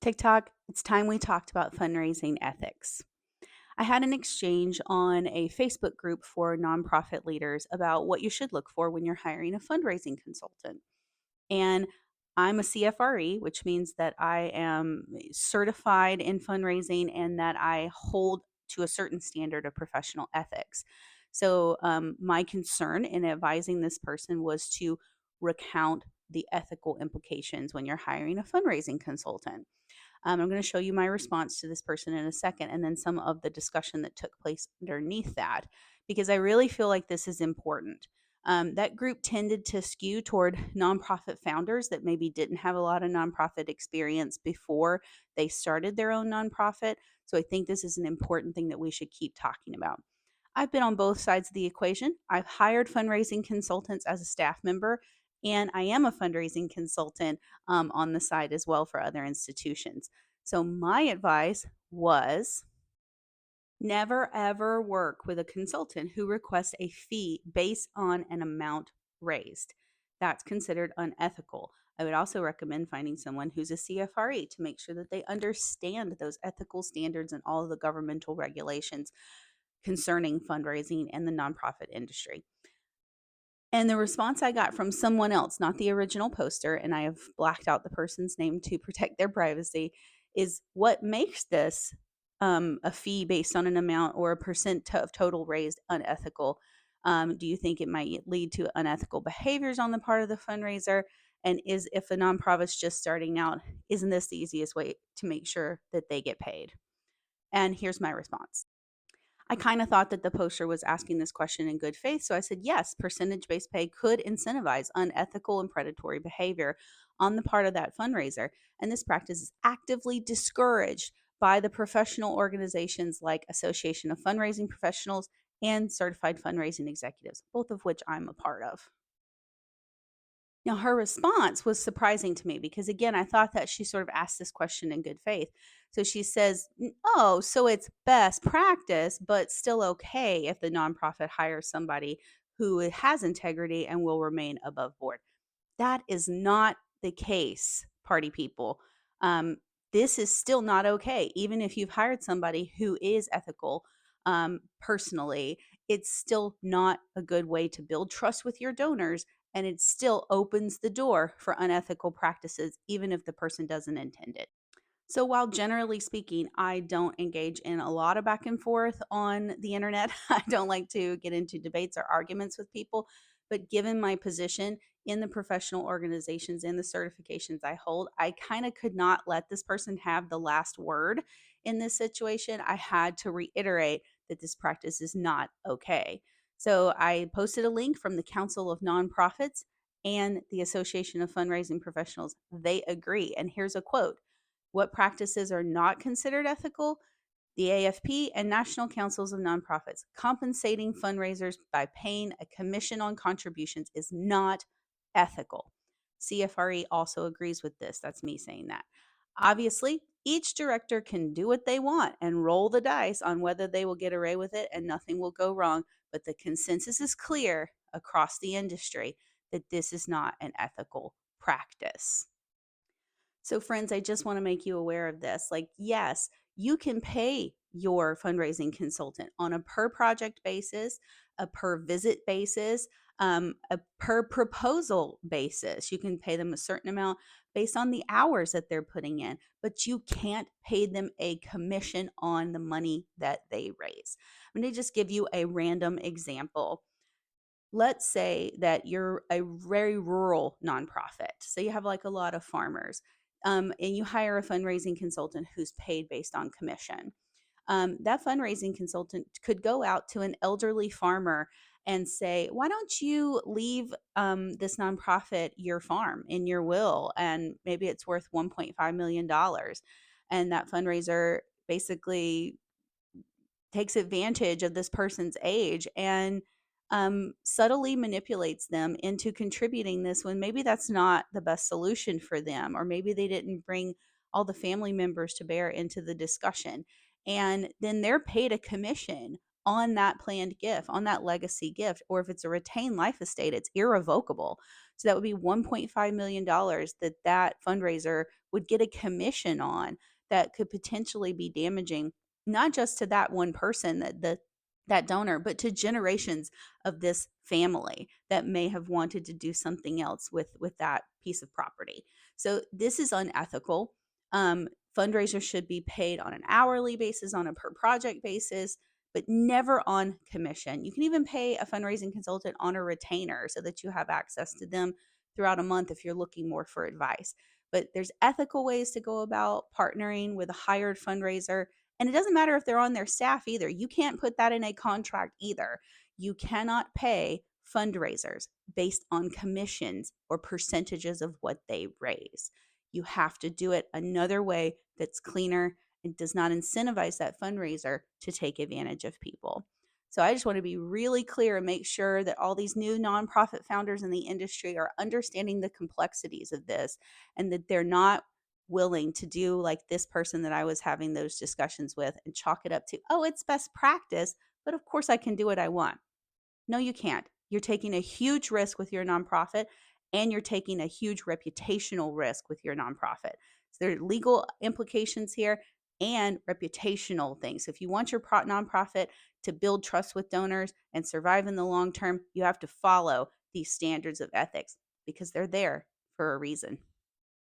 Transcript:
TikTok, it's time we talked about fundraising ethics. I had an exchange on a Facebook group for nonprofit leaders about what you should look for when you're hiring a fundraising consultant. And I'm a CFRE, which means that I am certified in fundraising and that I hold to a certain standard of professional ethics. So, my concern in advising this person was to recount the ethical implications when you're hiring a fundraising consultant. I'm going to show you my response to this person in a second, and then some of the discussion that took place underneath that, because I really feel like this is important. That group tended to skew toward nonprofit founders that maybe didn't have a lot of nonprofit experience before they started their own nonprofit. So I think this is an important thing that we should keep talking about. I've been on both sides of the equation. I've hired fundraising consultants as a staff member, and I am a fundraising consultant on the side as well for other institutions. So, my advice was never ever work with a consultant who requests a fee based on an amount raised. That's considered unethical. I would also recommend finding someone who's a CFRE to make sure that they understand those ethical standards and all of the governmental regulations concerning fundraising and the nonprofit industry. And the response I got from someone else, not the original poster, and I have blacked out the person's name to protect their privacy, is what makes this a fee based on an amount or a percent of total raised unethical? Do you think it might lead to unethical behaviors on the part of the fundraiser? And is if a nonprofit's just starting out, isn't this the easiest way to make sure that they get paid? And here's my response. I kind of thought that the poster was asking this question in good faith. So I said, yes, percentage based pay could incentivize unethical and predatory behavior on the part of that fundraiser. And this practice is actively discouraged by the professional organizations like Association of Fundraising Professionals and Certified Fundraising Executives, both of which I'm a part of. Now, her response was surprising to me because, again, I thought that she sort of asked this question in good faith. So she says, Oh, so it's best practice, but still okay if the nonprofit hires somebody who has integrity and will remain above board. That is not the case, party people. Um, this is still not okay. Even if you've hired somebody who is ethical personally, it's still not a good way to build trust with your donors. And it still opens the door for unethical practices, even if the person doesn't intend it. So, while generally speaking, I don't engage in a lot of back and forth on the internet, I don't like to get into debates or arguments with people. But given my position in the professional organizations and the certifications I hold, I kind of could not let this person have the last word in this situation. I had to reiterate that this practice is not okay. So, I posted a link from the Council of Nonprofits and the Association of Fundraising Professionals. They agree. And here's a quote. What practices are not considered ethical? The AFP and National Councils of Nonprofits. Compensating fundraisers by paying a commission on contributions is not ethical. CFRE also agrees with this. That's me saying that. Obviously, each director can do what they want and roll the dice on whether they will get away with it and nothing will go wrong. But the consensus is clear across the industry that this is not an ethical practice. So, friends, I just want to make you aware of this. Like, yes, you can pay your fundraising consultant on a per project basis, a per visit basis, a per proposal basis. You can pay them a certain amount based on the hours that they're putting in, but you can't pay them a commission on the money that they raise. I'm going to just give you a random example. Let's say that you're a very rural nonprofit. So you have like a lot of farmers, and you hire a fundraising consultant who's paid based on commission. That fundraising consultant could go out to an elderly farmer and say, why don't you leave this nonprofit your farm in your will? And maybe it's worth $1.5 million. And that fundraiser basically takes advantage of this person's age and subtly manipulates them into contributing this when maybe that's not the best solution for them, or maybe they didn't bring all the family members to bear into the discussion. And then they're paid a commission on that planned gift, on that legacy gift, or if it's a retained life estate, it's irrevocable. So that would be $1.5 million that that fundraiser would get a commission on that could potentially be damaging not just to that one person, that donor, but to generations of this family that may have wanted to do something else with that piece of property. So this is unethical. Um, Fundraisers should be paid on an hourly basis, on a per project basis, but never on commission. You can even pay a fundraising consultant on a retainer so that you have access to them throughout a month if you're looking more for advice. But there's ethical ways to go about partnering with a hired fundraiser. And it doesn't matter if they're on their staff either. You can't put that in a contract either. You cannot pay fundraisers based on commissions or percentages of what they raise. You have to do it another way that's cleaner and does not incentivize that fundraiser to take advantage of people. So I just want to be really clear and make sure that all these new nonprofit founders in the industry are understanding the complexities of this and that they're not willing to do like this person that I was having those discussions with and chalk it up to, oh, it's best practice, but of course I can do what I want. No, you can't. You're taking a huge risk with your nonprofit and you're taking a huge reputational risk with your nonprofit. So there are legal implications here and reputational things. So if you want your nonprofit to build trust with donors and survive in the long term, you have to follow these standards of ethics because they're there for a reason.